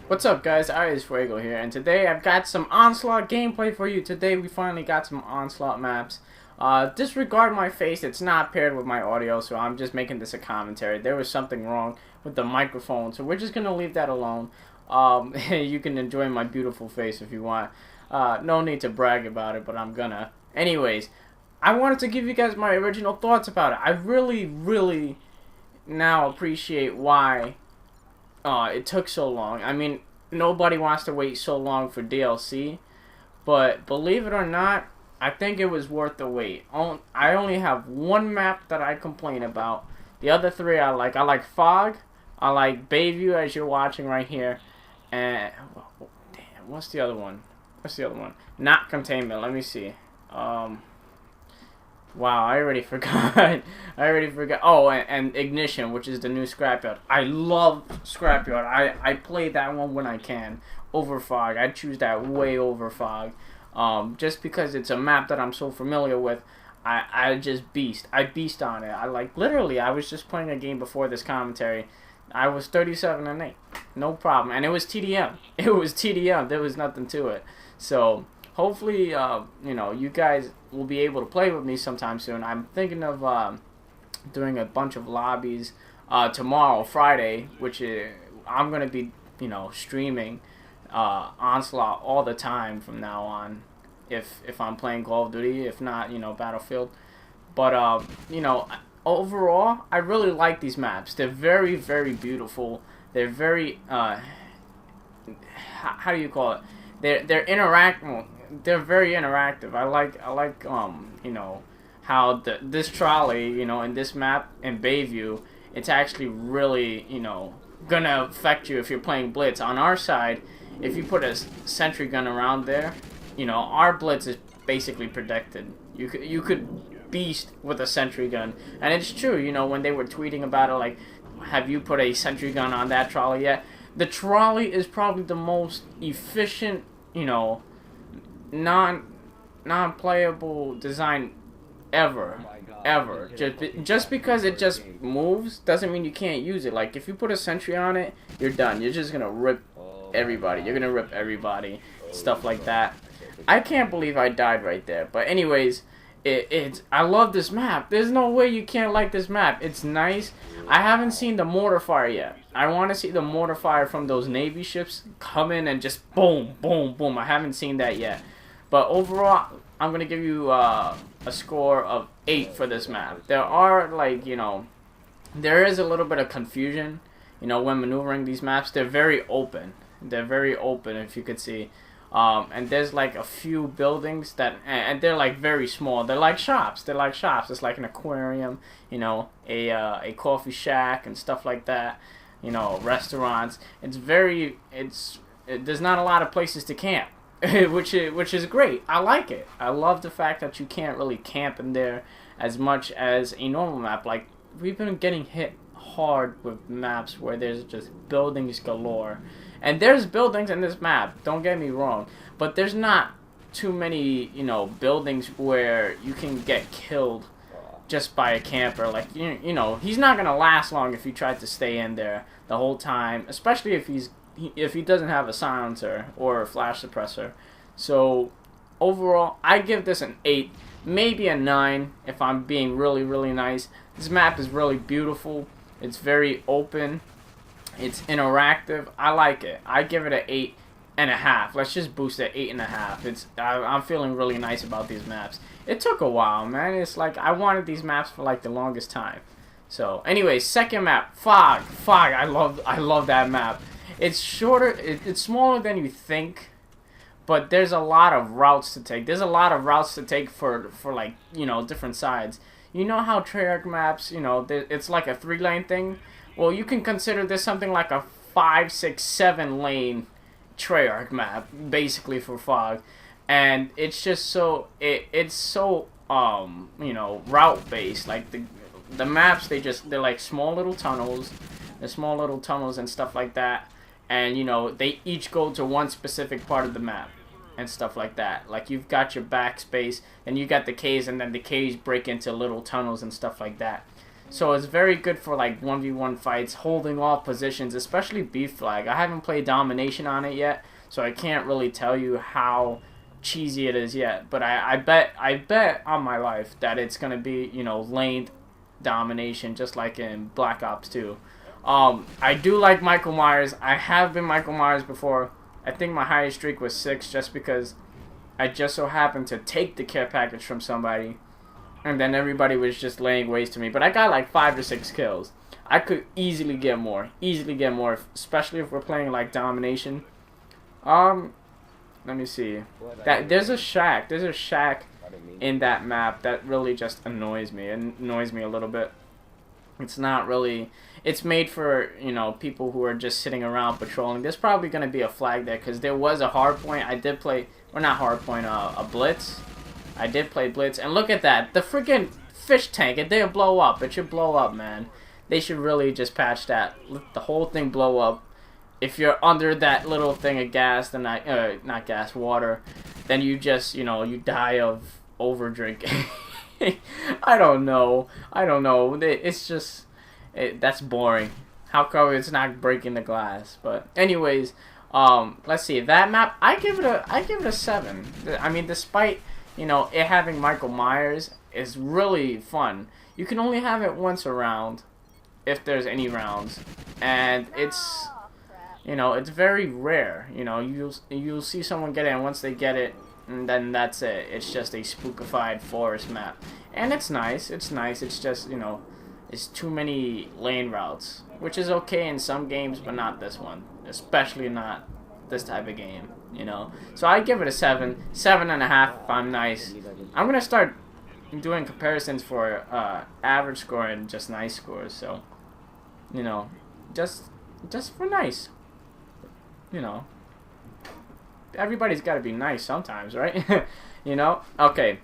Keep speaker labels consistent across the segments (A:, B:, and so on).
A: What's up, guys? It's Fuego here, and today I've got some Onslaught gameplay for you. Today we finally got some Onslaught maps. Disregard my face, it's not paired with my audio, so I'm just making this a commentary. There was something wrong with the microphone, so we're just gonna leave that alone. You can enjoy my beautiful face if you want. No need to brag about it, but I'm gonna. Anyways, I wanted to give you guys my original thoughts about it. I really now appreciate why it took so long. I mean, nobody wants to wait so long for DLC, but believe it or not, I think it was worth the wait. I only have one map that I complain about. The other three I like. I like Fog, I like Bayview, as you're watching right here, and damn, what's the other one? Not Containment. Let me see. Wow, I already forgot. Oh, and Ignition, which is the new Scrapyard. I love Scrapyard. I play that one when I can over Fog. I choose that way over Fog. Just because it's a map that I'm so familiar with. I just beast. I beast on it. Literally, I was just playing a game before this commentary. I was 37-8. No problem. And it was TDM. It was TDM. There was nothing to it. So hopefully, you guys will be able to play with me sometime soon. I'm thinking of doing a bunch of lobbies tomorrow, Friday, which I'm going to be, streaming Onslaught all the time from now on if I'm playing Call of Duty, if not, Battlefield. But, overall, I really like these maps. They're very, very beautiful. They're very, how do you call it? They're interactive. They're very interactive. I like how this trolley, in this map in Bayview, it's actually really, gonna affect you if you're playing Blitz. On our side, if you put a sentry gun around there, our Blitz is basically protected. You could beast with a sentry gun, and it's true. When they were tweeting about it, like, have you put a sentry gun on that trolley yet? The trolley is probably the most efficient, non-playable design ever. Just because it just moves doesn't mean you can't use it. Like, if you put a sentry on it, you're done. You're just gonna rip everybody. Stuff like that. I can't believe I died right there. But anyways, I love this map. There's no way you can't like this map. It's nice. I haven't seen the mortar fire yet. I want to see the mortar fire from those Navy ships come in and just boom, boom, boom. I haven't seen that yet. But overall, I'm going to give you a score of 8 for this map. There are, there is a little bit of confusion, when maneuvering these maps. They're very open. If you could see. And there's a few buildings and they're very small. They're like shops. It's like an aquarium, a coffee shack and stuff like that. Restaurants. There's not a lot of places to camp, which is great. I like it. I love the fact that you can't really camp in there as much as a normal map. Like, we've been getting hit hard with maps where there's just buildings galore. And there's buildings in this map, don't get me wrong, but there's not too many, buildings where you can get killed just by a camper. Like, he's not gonna last long if you try to stay in there the whole time, especially if he doesn't have a silencer or a flash suppressor. So overall, I give this an 8, maybe a 9 if I'm being really nice. This map is really beautiful. It's very open. It's interactive. I like it. I give it an 8.5. Let's just boost it 8.5. I'm feeling really nice about these maps. It took a while, man. It's like I wanted these maps for the longest time. So, anyway, second map, Fog. I love that map. It's shorter. It's smaller than you think, but there's a lot of routes to take. There's a lot of routes to take for different sides. You know how Treyarch maps, it's like a 3-lane thing. Well, you can consider this something like a 5, 6, 7 lane Treyarch map, basically, for Fog. And it's just so, it's so, route based. Like, the maps, they're like small little tunnels. They're small little tunnels and stuff like that. And, they each go to one specific part of the map and stuff like that. Like, you've got your backspace, and you got the caves, and then the caves break into little tunnels and stuff like that. So it's very good for like 1v1 fights, holding off positions, especially B flag. I haven't played domination on it yet, so I can't really tell you how cheesy it is yet. But I bet on my life that it's gonna be, you know, lane domination, just like in Black Ops 2. I do like Michael Myers. I have been Michael Myers before. I think my highest streak was 6, just because I just so happened to take the care package from somebody, and then everybody was just laying waste to me. But I got like 5 or 6 kills. I could easily get more. Especially if we're playing like domination. Let me see. There's a shack in that map that really just annoys me. It annoys me a little bit. It's not really... It's made for, you know, people who are just sitting around patrolling. There's probably going to be a flag there, because there was a hard point. I did play... Or not hard point, a blitz. I did play blitz. And look at that. The freaking fish tank. It didn't blow up. It should blow up, man. They should really just patch that. Let the whole thing blow up. If you're under that little thing of gas, then not gas, water, then you just, you know, you die of over drinking. I don't know. It's just, that's boring. How come it's not breaking the glass? But anyways, let's see, that map, I give it a 7. I mean, despite, you know, it having Michael Myers, is really fun. You can only have it once a round, if there's any rounds, and it's, you know, it's very rare. You know, you'll see someone get it, and once they get it, and then that's it. It's just a spookified forest map, and it's nice. It's just, you know, it's too many lane routes, which is okay in some games, but not this one, especially not this type of game. You know, so I give it a 7, 7.5 if I'm nice. I'm gonna start doing comparisons for average score and just nice scores. So, you know, just for nice. You know, everybody's got to be nice sometimes, right? You know? Okay.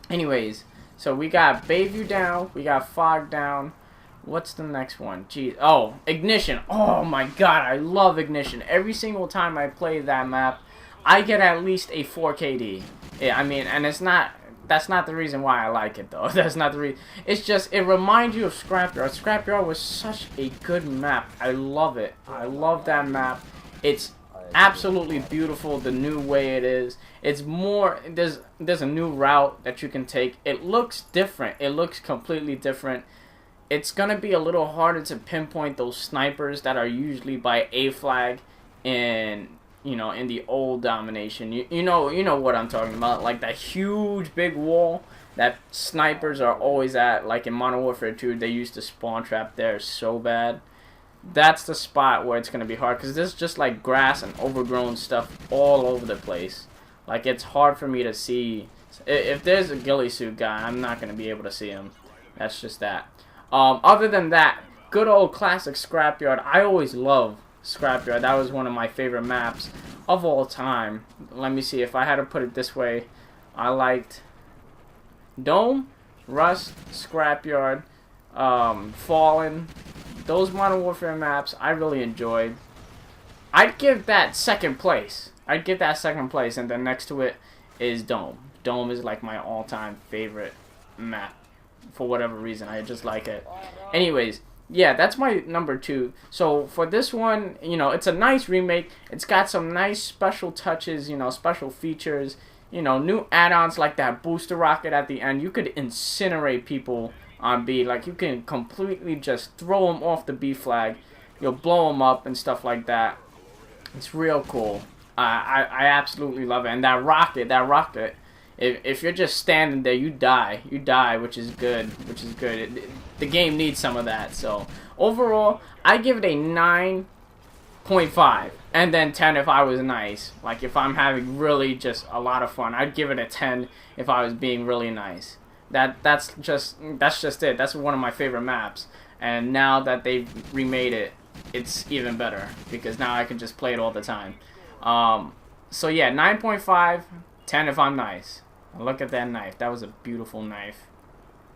A: Anyways, so we got Bayview down. We got Fog down. What's the next one? Geez. Oh, Ignition. Oh, my God. I love Ignition. Every single time I play that map, I get at least a 4KD. Yeah, I mean, and it's not... That's not the reason why I like it, though. That's not the reason. It's just, it reminds you of Scrapyard. Scrapyard was such a good map. I love it. I love that map. It's absolutely beautiful the new way it is. It's more, there's a new route that you can take. It looks different. It looks completely different. It's gonna be a little harder to pinpoint those snipers that are usually by A flag in, you know, in the old domination. You know what I'm talking about. Like that huge big wall that snipers are always at. Like in Modern Warfare 2, they used to spawn trap there so bad. That's the spot where it's going to be hard, because there's just like grass and overgrown stuff all over the place. Like, it's hard for me to see. If there's a ghillie suit guy, I'm not going to be able to see him. That's just that. Other than that, good old classic Scrapyard. I always love Scrapyard. That was one of my favorite maps of all time. Let me see, if I had to put it this way, I liked Dome, Rust, Scrapyard, Fallen. Those Modern Warfare maps I really enjoyed. I'd give that second place. And then next to it is Dome. Dome is like my all-time favorite map. For whatever reason, I just like it. Anyways, yeah, that's my number 2. So for this one, you know, it's a nice remake. It's got some nice special touches, you know, special features. You know, new add-ons like that booster rocket at the end. You could incinerate people on B. Like, you can completely just throw them off the B flag. You'll blow them up and stuff like that. It's real cool. I absolutely love it. And that rocket, if you're just standing there, you die, which is good. The game needs some of that. So overall, I give it a 9.5, and then 10 if I was nice. Like, if I'm having really just a lot of fun, I'd give it a 10 if I was being really nice. That's just it. That's one of my favorite maps, and now that they've remade it, it's even better, because now I can just play it all the time. So yeah, 9.5, 10 if I'm nice. Look at that knife. That was a beautiful knife.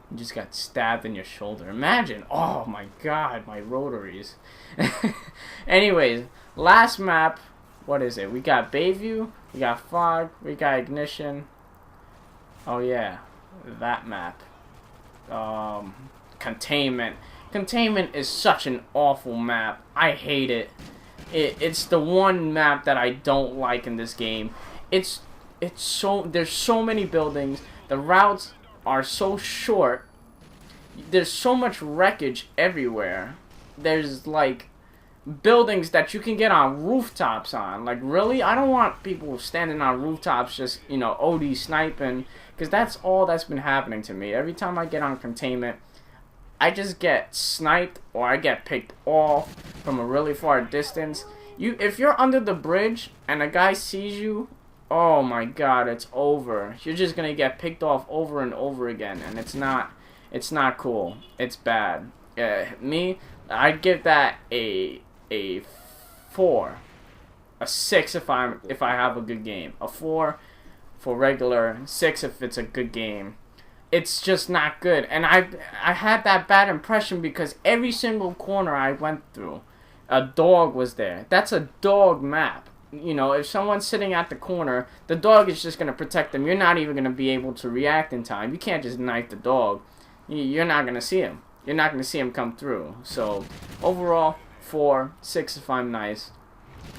A: You just got stabbed in your shoulder. Imagine. Oh my God, my rotaries. Anyways, last map. What is it? We got Bayview, we got Fog, we got Ignition. Oh yeah, that map. Containment. Containment is such an awful map. I hate it. It's the one map that I don't like in this game. There's so many buildings. The routes are so short. There's so much wreckage everywhere. There's like buildings that you can get on rooftops on. Like, really? I don't want people standing on rooftops just, you know, OD sniping, because that's all that's been happening to me. Every time I get on containment, I just get sniped or I get picked off from a really far distance. If you're under the bridge and a guy sees you, oh my god, it's over. You're just gonna get picked off over and over again, and it's not cool. It's bad. I'd give that a 4, a 6 if I have a good game, a 4 for regular, 6 if it's a good game. It's just not good, and I had that bad impression because every single corner I went through, a dog was there. That's a dog map. You know, if someone's sitting at the corner, the dog is just gonna protect them. You're not even gonna be able to react in time. You can't just knife the dog. You're not gonna see him. You're not gonna see him come through. So overall, 4, 6 if I'm nice.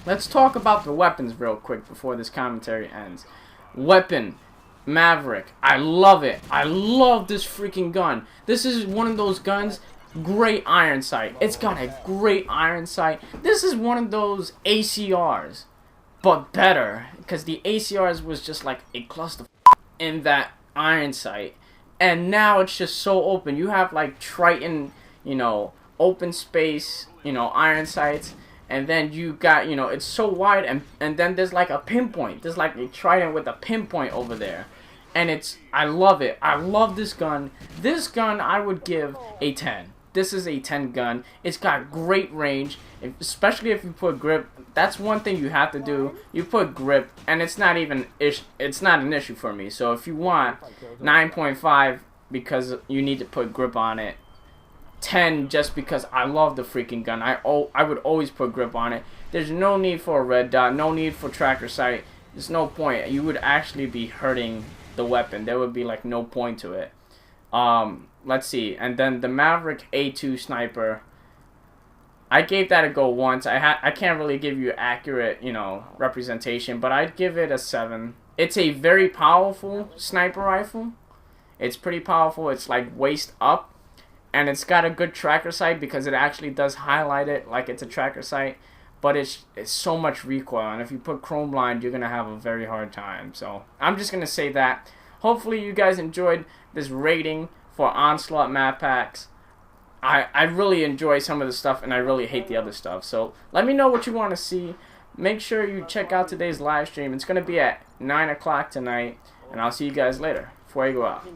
A: Let's talk about the weapons real quick before this commentary ends. Weapon. Maverick. I love it. I love this freaking gun. This is one of those guns. Great iron sight. It's got a great iron sight. This is one of those ACRs, but better, because the ACRs was just like a cluster in that iron sight, and now it's just so open. You have like Triton, you know, open space, you know, iron sights. And then you got, you know, it's so wide, and then there's like a pinpoint. There's like a trident with a pinpoint over there. And I love it. I love this gun. This gun I would give a 10. This is a 10 gun. It's got great range, especially if you put grip. That's one thing you have to do. You put grip, and it's not an issue for me. So if you want 9.5 because you need to put grip on it, 10 just because I love the freaking gun. I would always put grip on it. There's no need for a red dot, no need for tracker sight. There's no point. You would actually be hurting the weapon. There would be like no point to it. Let's see. And then the Maverick A2 sniper, I gave that a go once. I can't really give you accurate, you know, representation, but I'd give it a 7. It's a very powerful sniper rifle. It's pretty powerful. It's like waist up. And it's got a good tracker sight because it actually does highlight it like it's a tracker sight. But it's so much recoil. And if you put chrome blind, you're going to have a very hard time. So I'm just going to say that. Hopefully you guys enjoyed this rating for Onslaught map packs. I really enjoy some of the stuff and I really hate the other stuff. So let me know what you want to see. Make sure you check out today's live stream. It's going to be at 9 o'clock tonight. And I'll see you guys later before I go out.